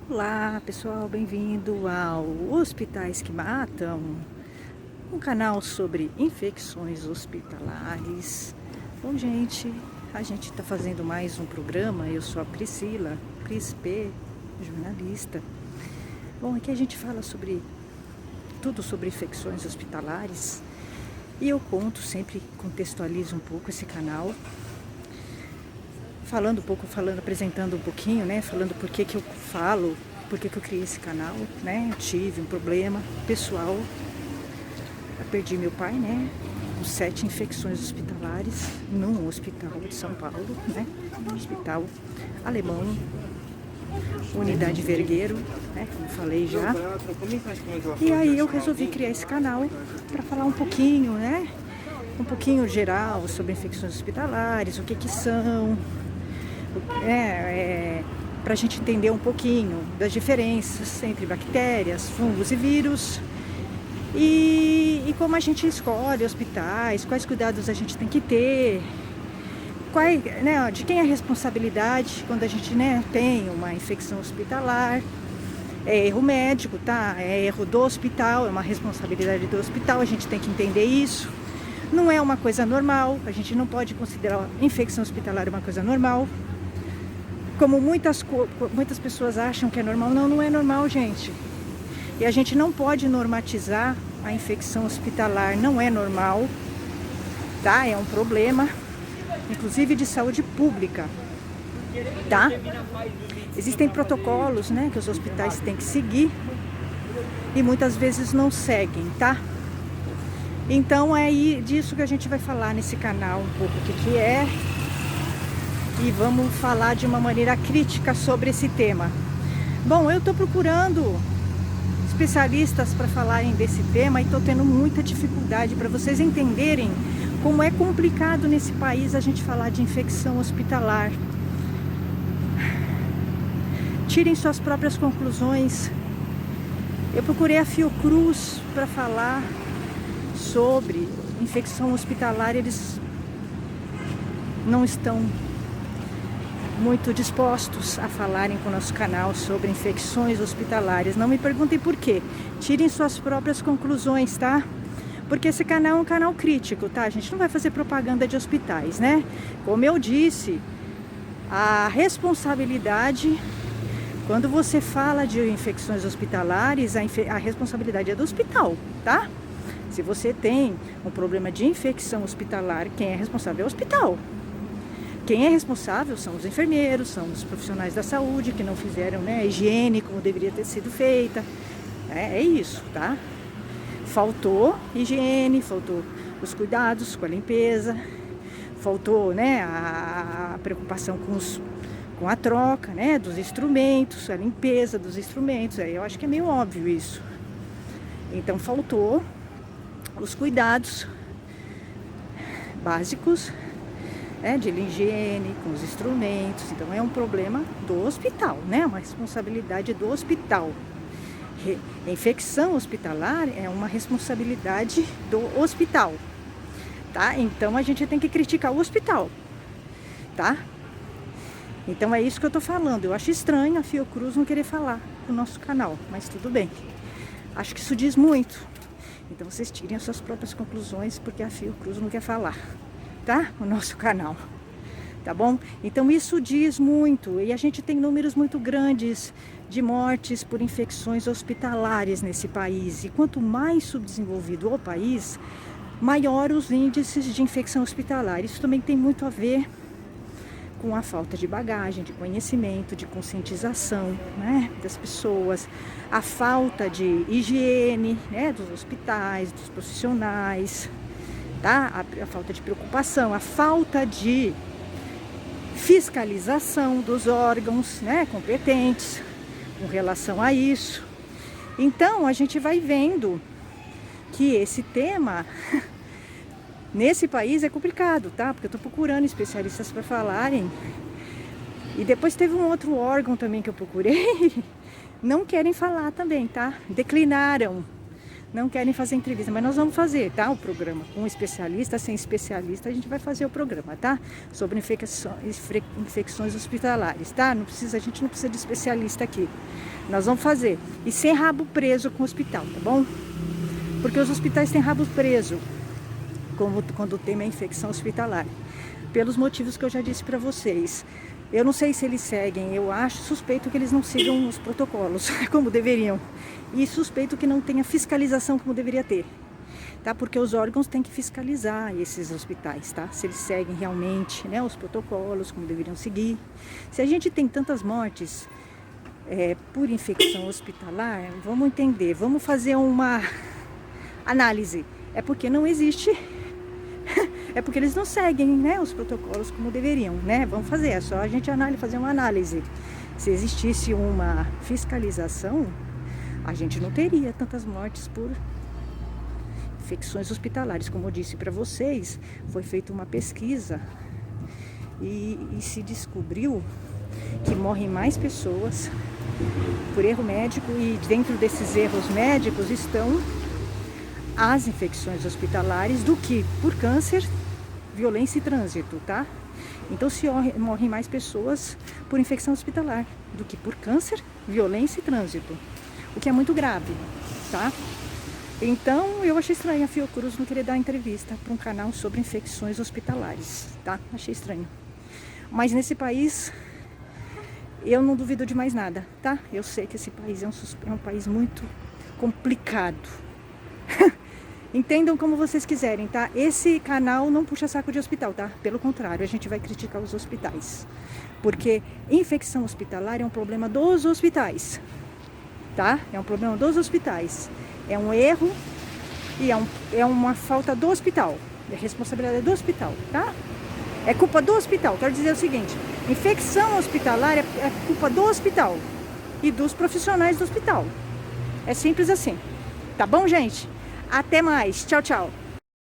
Olá pessoal, bem-vindo ao Hospitais que Matam, um canal sobre infecções hospitalares. Bom, gente, a gente está fazendo mais um programa. Eu sou a Priscila, Cris P, jornalista. Bom, aqui a gente fala sobre tudo sobre infecções hospitalares e eu conto, sempre contextualizo um pouco esse canal. Falando um pouco, apresentando um pouquinho, né? Falando por que eu falo, por que eu criei esse canal, né? Eu tive um problema pessoal. Eu perdi meu pai, né? Com 7 infecções hospitalares num hospital de São Paulo, né? Um hospital alemão, Unidade Vergueiro, né? Como falei já. E aí eu resolvi criar esse canal para falar um pouquinho, né? Um pouquinho geral sobre infecções hospitalares, o que são, para a gente entender um pouquinho das diferenças entre bactérias, fungos e vírus e como a gente escolhe hospitais, quais cuidados a gente tem que ter, de quem é a responsabilidade quando a gente tem uma infecção hospitalar. É erro médico, tá? É erro do hospital, é uma responsabilidade do hospital, a gente tem que entender isso. Não é uma coisa normal, a gente não pode considerar a infecção hospitalar uma coisa normal. Como muitas pessoas acham que é normal, não é normal, gente. E a gente não pode normatizar a infecção hospitalar, não é normal, tá? É um problema, inclusive de saúde pública, tá? Existem protocolos, né, que os hospitais têm que seguir e muitas vezes não seguem, tá? Então é disso que a gente vai falar nesse canal, um pouco o que é. E vamos falar de uma maneira crítica sobre esse tema. Bom, eu estou procurando especialistas para falarem desse tema e estou tendo muita dificuldade para vocês entenderem como é complicado nesse país a gente falar de infecção hospitalar. Tirem suas próprias conclusões. Eu procurei a Fiocruz para falar sobre infecção hospitalar, eles não estão muito dispostos a falarem com o nosso canal sobre infecções hospitalares. Não me perguntem por quê. Tirem suas próprias conclusões, tá? Porque esse canal é um canal crítico, tá? A gente não vai fazer propaganda de hospitais, né? Como eu disse, a responsabilidade, quando você fala de infecções hospitalares, a responsabilidade é do hospital, tá? Se você tem um problema de infecção hospitalar, quem é responsável é o hospital. Quem é responsável são os enfermeiros, são os profissionais da saúde que não fizeram, a higiene como deveria ter sido feita. É isso, tá? Faltou higiene, faltou os cuidados com a limpeza, faltou, a preocupação com a troca, dos instrumentos, a limpeza dos instrumentos. Eu acho que é meio óbvio isso. Então faltou os cuidados básicos, de higiene com os instrumentos. Então é um problema do hospital, uma responsabilidade do hospital. Infecção hospitalar é uma responsabilidade do hospital, tá? Então a gente tem que criticar o hospital, tá? Então é isso que eu tô falando. Eu acho estranho a Fiocruz não querer falar no nosso canal, mas tudo bem. Acho que isso diz muito. Então vocês tirem as suas próprias conclusões, porque a Fiocruz não quer falar, tá? O nosso canal, tá bom? Então isso diz muito, e a gente tem números muito grandes de mortes por infecções hospitalares nesse país, e quanto mais subdesenvolvido o país, maior os índices de infecção hospitalar. Isso também tem muito a ver com a falta de bagagem, de conhecimento, de conscientização, das pessoas, a falta de higiene, dos hospitais, dos profissionais, tá? A falta de preocupação, a falta de fiscalização dos órgãos, competentes com relação a isso. Então a gente vai vendo que esse tema nesse país é complicado, tá? Porque eu tô procurando especialistas para falarem. E depois teve um outro órgão também que eu procurei, não querem falar também, tá? Declinaram não querem fazer entrevista, mas nós vamos fazer, tá? O programa com especialista, sem especialista, a gente vai fazer o programa, tá? Sobre infecções hospitalares, tá? A gente não precisa de especialista aqui. Nós vamos fazer. E sem rabo preso com o hospital, tá bom? Porque os hospitais têm rabo preso quando o tema é infecção hospitalar. Pelos motivos que eu já disse para vocês. Eu não sei se eles seguem, eu suspeito que eles não sigam os protocolos como deveriam. E suspeito que não tenha fiscalização como deveria ter. Tá? Porque os órgãos têm que fiscalizar esses hospitais, tá? Se eles seguem realmente, né, os protocolos como deveriam seguir. Se a gente tem tantas mortes por infecção hospitalar, vamos entender, vamos fazer uma análise. É porque não existe... É porque eles não seguem, né, os protocolos como deveriam, né? Vamos fazer, é só a gente fazer uma análise. Se existisse uma fiscalização, a gente não teria tantas mortes por infecções hospitalares. Como eu disse para vocês, foi feita uma pesquisa e se descobriu que morrem mais pessoas por erro médico, e dentro desses erros médicos estão as infecções hospitalares do que por câncer, violência e trânsito, tá? Então se morrem mais pessoas por infecção hospitalar do que por câncer, violência e trânsito, o que é muito grave, tá? Então eu achei estranho a Fiocruz não querer dar entrevista para um canal sobre infecções hospitalares, tá? Achei estranho. Mas nesse país eu não duvido de mais nada, tá? Eu sei que esse país é um país muito complicado. Entendam como vocês quiserem, tá? Esse canal não puxa saco de hospital, tá? Pelo contrário, a gente vai criticar os hospitais. Porque infecção hospitalar é um problema dos hospitais, tá? É um problema dos hospitais. É um erro e é uma falta do hospital. É responsabilidade do hospital, tá? É culpa do hospital. Quero dizer o seguinte, infecção hospitalar é culpa do hospital e dos profissionais do hospital. É simples assim. Tá bom, gente? Até mais. Tchau, tchau.